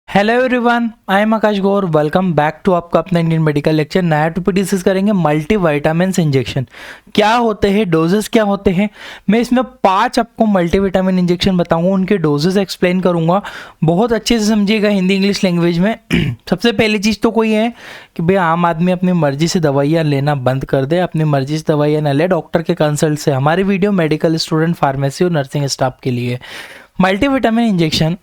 Hello everyone, I am Akash Gaur. Welcome back to आपका अपना Indian medical lecture. नया topic discuss करेंगे मल्टीविटामिन्स इंजेक्शन क्या होते हैं, डोजेस क्या होते हैं। मैं इसमें 5 आपको मल्टीविटामिन इंजेक्शन बताऊंगा, उनके डोजेस एक्सप्लेन करूंगा। बहुत अच्छे से समझिएगा हिंदी इंग्लिश लैंग्वेज में। सबसे पहली चीज़ तो कोई है कि भाई आम आदमी अपनी मर्जी से दवाइयाँ लेना बंद कर दे, अपनी मर्जी से दवाइयाँ न ले, डॉक्टर के कंसल्ट से। हमारी वीडियो मेडिकल स्टूडेंट, फार्मेसी और नर्सिंग स्टाफ के लिए। Multivitamin injection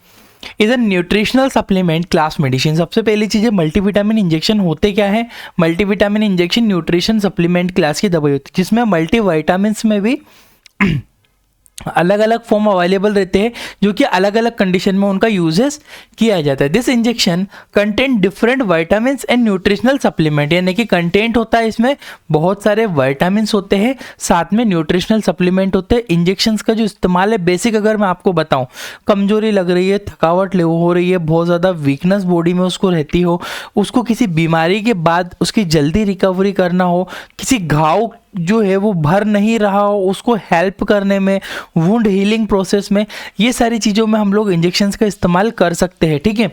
is a nutritional supplement class medicine. सबसे पहली चीज़ है मल्टीविटामिन इंजेक्शन होते क्या है। Multivitamin injection nutrition supplement class की दवाई होती है, जिसमें मल्टीविटामिन में भी अलग अलग फॉर्म अवेलेबल रहते हैं, जो कि अलग अलग कंडीशन में उनका यूजेस किया जाता है। This injection content different vitamin and nutritional supplement, यानी कि कंटेंट होता है इसमें बहुत सारे विटामिन होते हैं, साथ में न्यूट्रिशनल सप्लीमेंट होते हैं। इंजेक्शंस का जो इस्तेमाल है बेसिक अगर मैं आपको बताऊं, कमजोरी लग रही है, थकावट हो रही है, बहुत ज़्यादा वीकनेस बॉडी में उसको रहती हो, उसको किसी बीमारी के बाद उसकी जल्दी रिकवरी करना हो, किसी घाव जो है वो भर नहीं रहा हो, उसको हेल्प करने में, वुंड हीलिंग प्रोसेस में, ये सारी चीज़ों में हम लोग इंजेक्शंस का इस्तेमाल कर सकते हैं। ठीक है।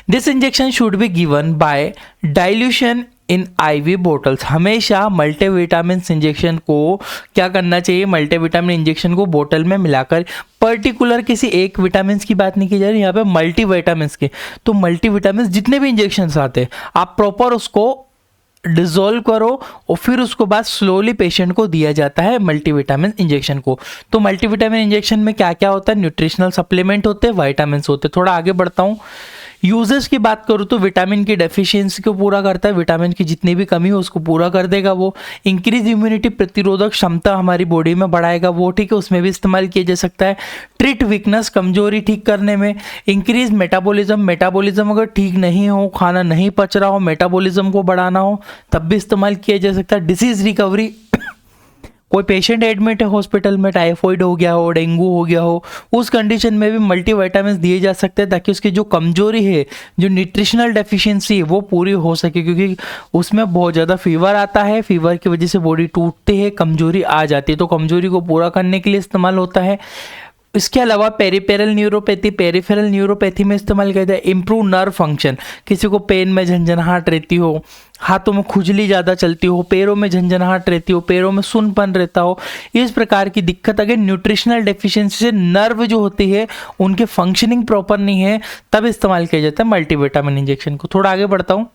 This injection should be given by dilution in IV bottles. हमेशा मल्टीविटामिन इंजेक्शन को क्या करना चाहिए, मल्टीविटामिन इंजेक्शन को बोतल में मिलाकर, पर्टिकुलर किसी एक विटामिन की बात नहीं की जा रही यहाँ पे, मल्टीविटामिन के। तो मल्टीविटामिन जितने भी इंजेक्शन आते हैं, आप प्रॉपर उसको डिजोल्व करो और फिर उसको बाद स्लोली पेशेंट को दिया जाता है मल्टीविटामिन इंजेक्शन को। तो मल्टीविटामिन इंजेक्शन में क्या क्या होता है, न्यूट्रिशनल सप्लीमेंट होते हैं, विटामिन होते हैं। थोड़ा आगे बढ़ता हूँ। यूजेस की बात करूँ तो विटामिन की डेफिशिएंसी को पूरा करता है, विटामिन की जितनी भी कमी हो उसको पूरा कर देगा वो। इंक्रीज इम्यूनिटी, प्रतिरोधक क्षमता हमारी बॉडी में बढ़ाएगा वो। ठीक है, उसमें भी इस्तेमाल किया जा सकता है। ट्रीट वीकनेस, कमजोरी ठीक करने में। इंक्रीज मेटाबॉलिज्म, मेटाबॉलिज्म अगर ठीक नहीं हो, खाना नहीं पच रहा हो, मेटाबॉलिज्म को बढ़ाना हो, तब भी इस्तेमाल किया जा सकता है। डिसीज रिकवरी, कोई पेशेंट एडमिट है हॉस्पिटल में, टाइफॉइड हो गया हो, डेंगू हो गया हो, उस कंडीशन में भी मल्टीविटामिन दिए जा सकते हैं, ताकि उसकी जो कमजोरी है, जो न्यूट्रिशनल डेफिशिएंसी है, वो पूरी हो सके। क्योंकि उसमें बहुत ज़्यादा फीवर आता है, फीवर की वजह से बॉडी टूटती है, कमजोरी आ जाती है, तो कमजोरी को पूरा करने के लिए इस्तेमाल होता है। इसके अलावा पेरिफेरल न्यूरोपैथी, पेरिफेरल न्यूरोपैथी में इस्तेमाल किया जाता है। इम्प्रूव नर्व फंक्शन, किसी को पेन में झंझनाहट रहती हो, हाथों में खुजली ज़्यादा चलती हो, पैरों में झंझनाहट रहती हो, पैरों में सुनपन रहता हो, इस प्रकार की दिक्कत अगर न्यूट्रिशनल डेफिशिएंसी से नर्व जो होती है उनके फंक्शनिंग प्रॉपर नहीं है, तब इस्तेमाल किया जाता है मल्टीविटामिन इंजेक्शन को। थोड़ा आगे बढ़ता हूँ।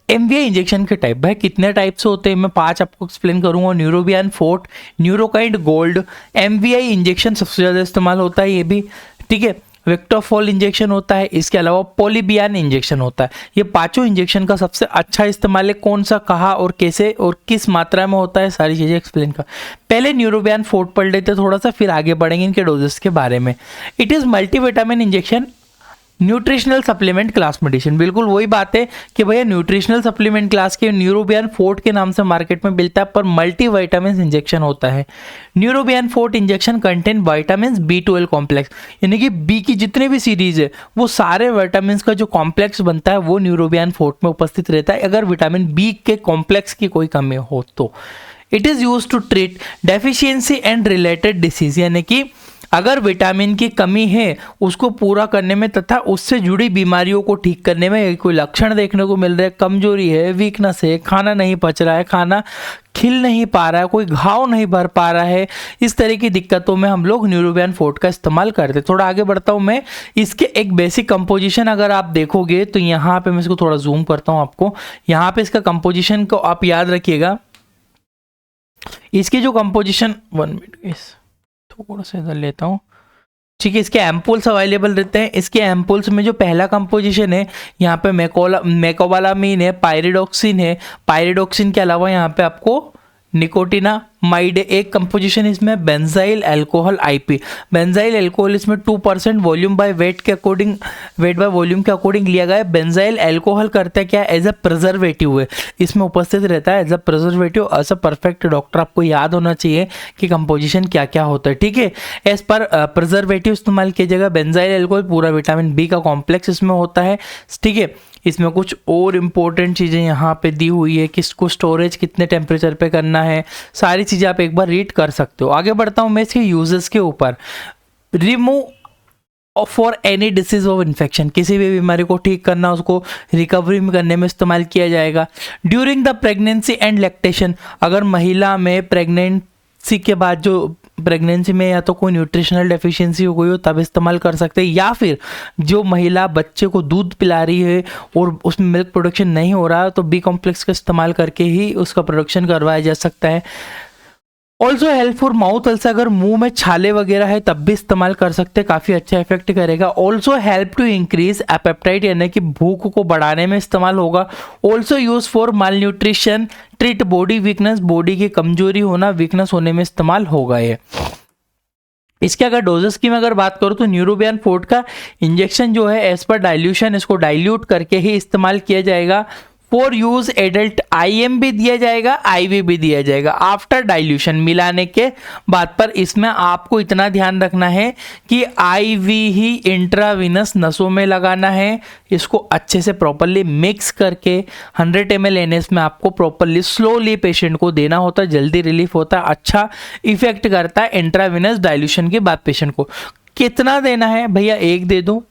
एमवीआई इंजेक्शन के टाइप, भाई कितने टाइप से होते हैं मैं 5 आपको एक्सप्लेन करूंगा। Neurobion fort, Neurokind gold, MVI injection सबसे ज़्यादा इस्तेमाल होता है ये भी। ठीक है, विक्टोफॉल इंजेक्शन होता है, इसके अलावा पॉलीबियान इंजेक्शन होता है। ये पांचों इंजेक्शन का सबसे अच्छा इस्तेमाल है, कौन सा, कहाँ और कैसे और किस मात्रा में होता है, सारी चीज़ें एक्सप्लेन कर। पहले न्यूरोबियान फोर्ट पढ़ लेते थोड़ा सा, फिर आगे बढ़ेंगे इनके डोजेस के बारे में। It is multivitamin injection nutritional supplement class medicine. बिल्कुल वही बात है कि भैया न्यूट्रिशनल सप्लीमेंट क्लास के न्यूरोबियान फोर्ट के नाम से मार्केट में मिलता है, पर मल्टीविटामिन इंजेक्शन होता है। Neurobion fort injection contain vitamin B12 complex, यानी कि बी की जितने भी सीरीज है वो सारे विटामिन का जो कॉम्प्लेक्स बनता है वो न्यूरोबियान फोर्ट में उपस्थित रहता है, अगर विटामिन बी के कॉम्प्लेक्स की कोई कमी हो तो। It is use to treat deficiency and related disease, यानी कि अगर विटामिन की कमी है उसको पूरा करने में तथा उससे जुड़ी बीमारियों को ठीक करने में, कोई लक्षण देखने को मिल रहे हैं, कमजोरी है, वीकनेस है, खाना नहीं पच रहा है, खाना खिल नहीं पा रहा है, कोई घाव नहीं भर पा रहा है, इस तरह की दिक्कतों में हम लोग न्यूरोबियान फोर्ट का इस्तेमाल करते हैं। थोड़ा आगे बढ़ता हूँ मैं। इसके एक बेसिक कंपोजिशन अगर आप देखोगे तो यहाँ पे मैं इसको थोड़ा जूम करता हूँ आपको, यहाँ पे इसका कंपोजिशन को आप याद रखिएगा। इसकी जो कंपोजिशन, 1 मिनट थोड़ा सा इधर लेता हूँ। ठीक है, इसके एम्पुल्स अवेलेबल रहते हैं। इसके एम्पुल्स में जो पहला कंपोजिशन है, यहाँ पे मेकोबालामीन है, पायरिडोक्सिन है। पायरिडोक्सिन के अलावा यहाँ पे आपको निकोटिनामाइड, एक कंपोजिशन इसमें benzyl alcohol IP. Benzyl alcohol इसमें 2% वॉल्यूम बाय वेट के अकॉर्डिंग, वेट बाय वॉल्यूम के अकॉर्डिंग लिया गया है। बेंजाइल अल्कोहल करता है क्या, एज अ प्रिजर्वेटिव है, इसमें उपस्थित रहता है as a preservative. As a perfect doctor आपको याद होना चाहिए कि कंपोजिशन क्या क्या होता है। ठीक है, एज पर प्रिजर्वेटिव इस्तेमाल किया जाएगा। बेंजाइल अल्कोहल पूरा विटामिन बी का कॉम्प्लेक्स इसमें होता है। ठीक है, इसमें कुछ और इम्पोर्टेंट चीज़ें यहाँ पे दी हुई है, किसको स्टोरेज कितने टेम्परेचर पे करना है, सारी चीज़ें आप एक बार रीड कर सकते हो। आगे बढ़ता हूँ मैं इसके यूजेस के ऊपर। Remove for any disease of infection, किसी भी बीमारी को ठीक करना, उसको रिकवरी में करने में इस्तेमाल किया जाएगा। During the pregnancy and lactation, अगर महिला में प्रेगनेंसी के बाद जो प्रेगनेंसी में या तो कोई न्यूट्रिशनल डेफिशिएंसी हो गई हो तब इस्तेमाल कर सकते हैं, या फिर जो महिला बच्चे को दूध पिला रही है और उसमें मिल्क प्रोडक्शन नहीं हो रहा तो बी कॉम्प्लेक्स का इस्तेमाल करके ही उसका प्रोडक्शन करवाया जा सकता है। Also help for mouth ulcer, अगर मुंह में छाले वगैरह है तब भी इस्तेमाल कर सकते हैं, काफ़ी अच्छा इफेक्ट करेगा। Also help to increase appetite, यानी कि भूख को बढ़ाने में इस्तेमाल होगा। Also use for malnutrition, treat body weakness, body की कमजोरी होना, वीकनेस होने में इस्तेमाल होगा ये। इसके अगर डोजेस की मैं अगर बात करूँ तो न्यूरोबियन 4 का इंजेक्शन जो है एज पर डाइल्यूशन, इसको डाइल्यूट करके ही इस्तेमाल किया जाएगा। फॉर यूज एडल्ट IM भी दिया जाएगा, IV भी दिया जाएगा आफ्टर डाइल्यूशन, मिलाने के बाद। पर इसमें आपको इतना ध्यान रखना है कि IV ही इंट्रावीनस नसों में लगाना है, इसको अच्छे से प्रॉपरली मिक्स करके 100 ml NS में आपको प्रॉपरली स्लोली पेशेंट को देना होता है, जल्दी रिलीफ होता है, अच्छा इफेक्ट करता है इंट्रावीनस डाइल्यूशन के बाद पेशेंट को। कितना देना है भैया, एक दे दो,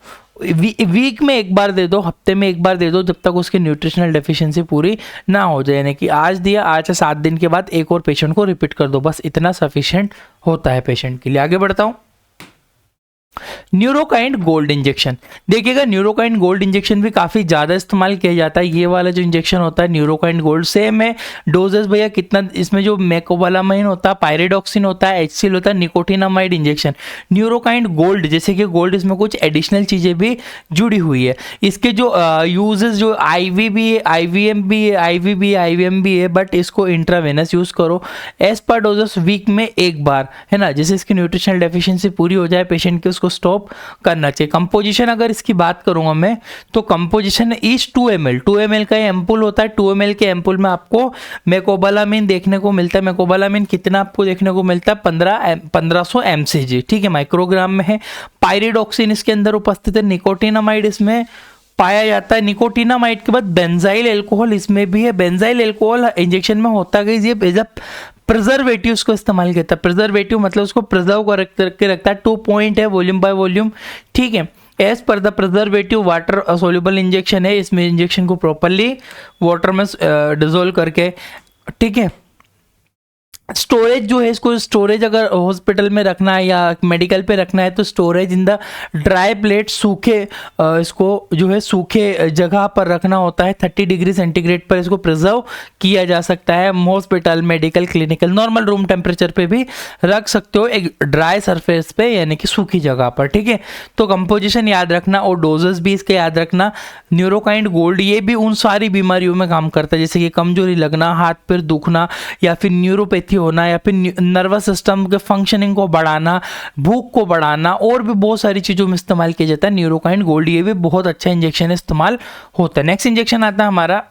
वीक में एक बार दे दो, हफ्ते में एक बार दे दो, जब तक उसकी न्यूट्रिशनल डेफिशिएंसी पूरी ना हो जाए। यानी कि आज दिया, आज से 7 दिन के बाद एक और पेशेंट को रिपीट कर दो, बस इतना सफिशिएंट होता है पेशेंट के लिए। आगे बढ़ता हूँ। न्यूरोकाइंड गोल्ड इंजेक्शन, देखिएगा न्यूरोकाइंड गोल्ड इंजेक्शन भी काफ़ी ज़्यादा इस्तेमाल किया जाता है। ये वाला जो इंजेक्शन होता है न्यूरोकाइंड गोल्ड, सेम है डोजेस भैया कितना, इसमें जो मेकोबालामाइन होता है, पायरिडॉक्सिन होता है, HCl होता है, निकोटिनामाइड इंजेक्शन। न्यूरोकाइंड गोल्ड जैसे कि गोल्ड, इसमें कुछ एडिशनल चीज़ें भी जुड़ी हुई है। इसके जो यूजेस जो IV भी है, IVM भी है, IV भी है, IVM भी है, बट इसको इंट्रावेनस यूज़ करो एज पर डोजेस, वीक में एक बार, है ना। जैसे इसकी न्यूट्रिशनल डेफिशिएंसी पूरी हो जाए पेशेंट की, उसको स्टॉप करना चाहिए। कंपोजिशन अगर इसकी बात करूंगा मैं तो कंपोजिशन इस 2 ml का एम्पुल होता है। 2 ml के एम्पुल में आपको मेकोबालामिन देखने को मिलता है। मेकोबालामिन कितना आपको देखने को मिलता है, 1500 mcg, ठीक है, माइक्रोग्राम में है। पायरिडॉक्सिन इसके अंदर उपस्थित है। निकोटिनामाइड इसमें पाया जाता है। निकोटिनामाइड के बाद बेंजाइल अल्कोहल इसमें भी है। बेंजाइल अल्कोहल इंजेक्शन में होता है, ये प्रिजर्वेटिव को इस्तेमाल करता है। प्रिजर्वेटिव मतलब उसको प्रिजर्व करके रखता है। 2 पॉइंट है, वॉल्यूम बाय वॉल्यूम, ठीक है। As per the preservative water soluble injection है, इसमें इंजेक्शन को प्रॉपरली वाटर में डिजोल्व करके, ठीक है। स्टोरेज जो है, इसको स्टोरेज अगर हॉस्पिटल में रखना है या मेडिकल पे रखना है तो storage in the dry plate, सूखे इसको जो है सूखे जगह पर रखना होता है। 30 डिग्री सेंटीग्रेड पर इसको प्रिजर्व किया जा सकता है। Hospital, medical, clinical, normal room temperature पे भी रख सकते हो, एक ड्राई सरफेस पे यानी कि सूखी जगह पर, ठीक है। तो कंपोजिशन याद रखना और डोजेस भी इसके याद रखना। न्यूरोकाइंड गोल्ड ये भी उन सारी बीमारियों में काम करता है जैसे कि कमजोरी लगना, हाथ पैर दुखना, या फिर न्यूरोपैथी होना, या फिर नर्वस सिस्टम के फंक्शनिंग को बढ़ाना, भूख को बढ़ाना, और भी बहुत सारी चीज़ों में इस्तेमाल किया जाता है न्यूरोकाइंड गोल्ड। ये भी बहुत अच्छा इंजेक्शन इस्तेमाल होता है। नेक्स्ट इंजेक्शन आता है हमारा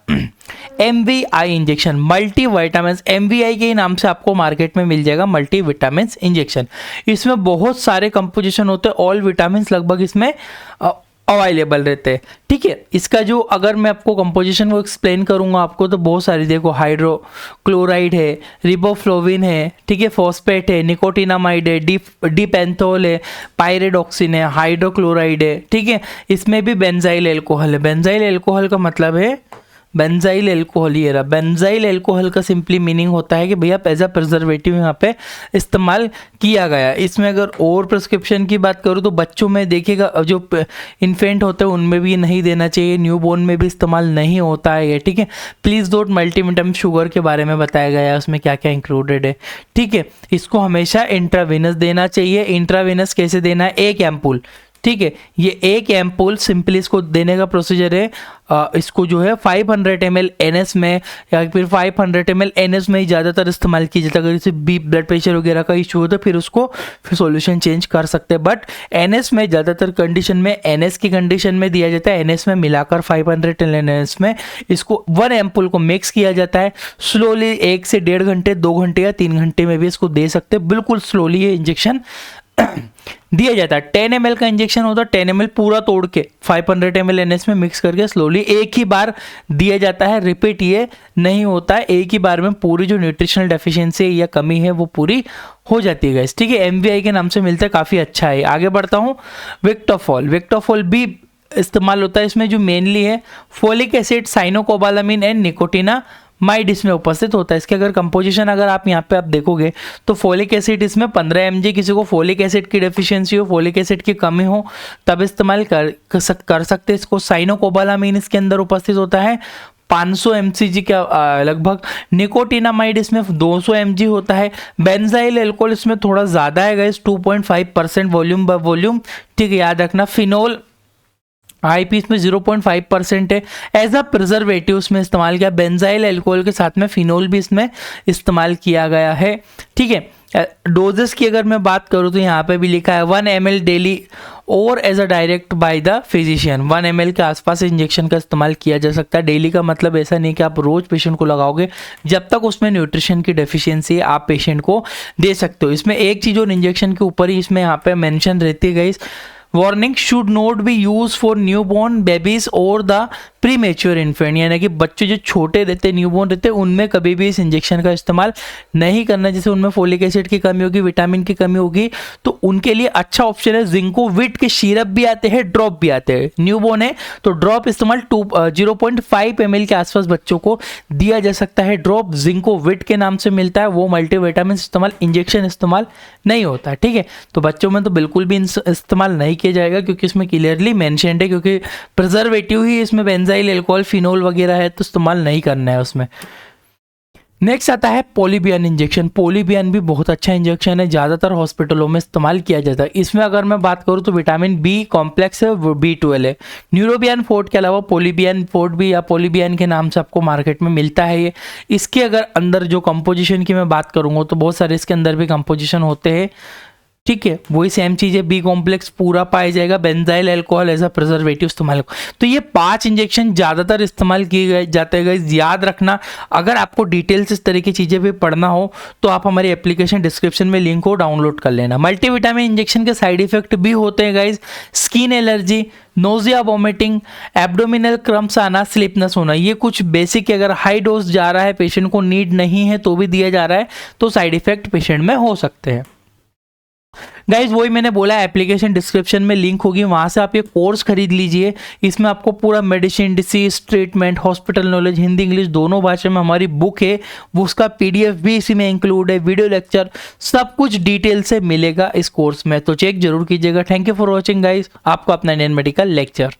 MVI injection, multi vitamin. MVI के नाम से आपको मार्केट में मिल जाएगा, मल्टी विटामिन इंजेक्शन। इसमें बहुत सारे कंपोजिशन होते हैं, ऑल विटामिन लगभग इसमें अवेलेबल रहते हैं, ठीक है। इसका जो अगर मैं आपको कंपोजिशन को एक्सप्लेन करूंगा आपको तो बहुत सारी, देखो हाइड्रोक्लोराइड है, रिबोफ्लोविन है, ठीक है, फॉस्फेट है, निकोटिनामाइड है, डिपेंथोल है, पायरिडॉक्सिन है, हाइड्रोक्लोराइड है, ठीक है। इसमें भी बेंजाइल अल्कोहल है। बेंजाइल अल्कोहल का मतलब है, बेंजाइल अल्कोहल, ये रहा बेंजाइल अल्कोहल का सिंपली मीनिंग होता है कि भैया एज अ प्रिजर्वेटिव यहाँ पे इस्तेमाल किया गया। इसमें अगर और प्रिस्क्रिप्शन की बात करूँ तो बच्चों में देखिएगा, जो इन्फेंट होते हैं उनमें भी नहीं देना चाहिए, न्यूबॉर्न में भी इस्तेमाल नहीं होता है ये, ठीक है। प्लीज़ नोट मल्टीविटामिन शुगर के बारे में बताया गया है, उसमें क्या क्या इंक्लूडेड है, ठीक है। इसको हमेशा इंट्रावेनस देना चाहिए। इंट्रावेनस कैसे देना है, एक एम्पूल, ठीक है। ये एक एम्पूल सिंपली इसको देने का प्रोसीजर है, इसको जो है 500 ml NS में या फिर 500 ml NS में ही ज़्यादातर इस्तेमाल किया जाता है। अगर जैसे ब्लड प्रेशर वगैरह का इशू हो तो फिर उसको फिर सॉल्यूशन चेंज कर सकते हैं, बट NS में ज़्यादातर कंडीशन में NS की कंडीशन में दिया जाता है। NS में मिलाकर 500 ml NS में इसको 1 एम्पूल को मिक्स किया जाता है। स्लोली 1 से 1.5 घंटे, 2 घंटे या 3 घंटे में भी इसको दे सकते हैं। बिल्कुल स्लोली ये इंजेक्शन दिया जाता है। 10 ml का इंजेक्शन होता है, 10 ml पूरा तोड़ के 500 ml NS में मिक्स करके स्लोली एक ही बार दिया जाता है। रिपीट ये नहीं होता है, एक ही बार में पूरी जो न्यूट्रिशनल डेफिशिएंसी या कमी है वो पूरी हो जाती है गाइस, ठीक है। MVI के नाम से मिलता है, काफ़ी अच्छा है। आगे बढ़ता हूँ, विक्टोफॉल। विक्टोफॉल भी इस्तेमाल होता है इसमें, जो मेनली है folic acid, cyanocobalamin and nicotinamide इसमें उपस्थित होता है। इसके अगर कंपोजिशन अगर आप यहाँ पे आप देखोगे तो फोलिक एसिड इसमें 15 mg, किसी को फोलिक एसिड की डेफिशिएंसी हो, फोलिक एसिड की कमी हो तब इस्तेमाल कर सकते हैं इसको। साइनोकोबालामिन इसके अंदर उपस्थित होता है 500 mcg का लगभग। निकोटिनामाइड इसमें 200 mg होता है। बेंजाइल अल्कोहल इसमें थोड़ा ज़्यादा है गाइस, 2.5% वॉल्यूम बाय वॉल्यूम, ठीक है, याद रखना। फिनोल IP इसमें 0.5% है। एज अ प्रिजर्वेटिव इसमें इस्तेमाल किया, बेंजाइल अल्कोहल के साथ में फिनोल भी इसमें इस्तेमाल किया गया है, ठीक है। डोजेस की अगर मैं बात करूँ तो यहाँ पे भी लिखा है 1 ml डेली और as a direct by the physician. 1 ml के आसपास इंजेक्शन का इस्तेमाल किया जा सकता है। डेली का मतलब ऐसा नहीं कि आप रोज पेशेंट को लगाओगे, जब तक उसमें न्यूट्रिशन की डेफिशिएंसी आप पेशेंट को दे सकते हो। इसमें एक चीज़ और इंजेक्शन के ऊपर ही इसमें यहाँ पे मेंशन रहती है guys, warning should not be use for newborn babies और द प्रीमेच्योर इन्फेंट, यानी कि बच्चे जो छोटे रहते हैं, न्यूबॉर्न रहते हैं, उनमें कभी भी इस इंजेक्शन का इस्तेमाल नहीं करना। जैसे उनमें फोलिक एसिड की कमी होगी, विटामिन की कमी होगी, तो उनके लिए अच्छा ऑप्शन है जिंकोविट के सिरप भी आते हैं, ड्रॉप भी आते हैं। न्यूबॉर्न है तो ड्रॉप इस्तेमाल 0.5 ml के आसपास बच्चों को दिया जा सकता है। ड्रॉप जिंकोविट के नाम से मिलता है, वो मल्टीविटामिन इस्तेमाल, इंजेक्शन इस्तेमाल नहीं होता है, ठीक है। तो बच्चों में तो बिल्कुल भी इस्तेमाल नहीं किया जाएगा, क्योंकि इसमें क्लियरली मेंशन्ड है, क्योंकि प्रिजर्वेटिव ही इसमें बेंजाइल अल्कोहल, फिनोल वगैरह है, तो इस्तेमाल नहीं करना है उसमें। नेक्स्ट आता है पोलिबियन इंजेक्शन। पोलिबियन भी बहुत अच्छा इंजेक्शन है, ज़्यादातर हॉस्पिटलों में इस्तेमाल किया जाता है। इसमें अगर मैं बात करूँ तो विटामिन बी कॉम्प्लेक्स है, B12 है। न्यूरोबियन फोर्ट के अलावा पोलिबियन फोर्ट भी या पोलिबियन के नाम से आपको मार्केट में मिलता है ये। इसके अगर अंदर जो कंपोजिशन की मैं बात करूँगा तो बहुत सारे इसके अंदर भी कंपोजिशन होते हैं, ठीक है। वही सेम चीज़ है, बी कॉम्प्लेक्स पूरा पाया जाएगा, benzyl alcohol as a preservative इस्तेमाल। तो ये 5 इंजेक्शन ज़्यादातर इस्तेमाल किए जाते हैं। याद रखना, अगर आपको डिटेल्स इस तरह की चीज़ें भी पढ़ना हो तो आप हमारी एप्लीकेशन डिस्क्रिप्शन में लिंक को डाउनलोड कर लेना। मल्टीविटामिन इंजेक्शन के साइड इफेक्ट भी होते हैं guys, skin allergy, nausea, vomiting, abdominal crumbs आना, स्लीपनेस होना, ये कुछ बेसिक। अगर हाई डोज जा रहा है, पेशेंट को नीड नहीं है तो भी दिया जा रहा है, तो साइड इफेक्ट पेशेंट में हो सकते हैं। गाइज वही मैंने बोला, एप्लीकेशन डिस्क्रिप्शन में लिंक होगी, वहाँ से आप ये कोर्स खरीद लीजिए। इसमें आपको पूरा medicine, disease, treatment, hospital knowledge, Hindi English दोनों भाषा में हमारी बुक है, वो उसका PDF भी इसी में इंक्लूड है, वीडियो लेक्चर, सब कुछ डिटेल से मिलेगा इस कोर्स में, तो चेक जरूर कीजिएगा। Thank you for watching guys, आपको अपना इंडियन मेडिकल लेक्चर।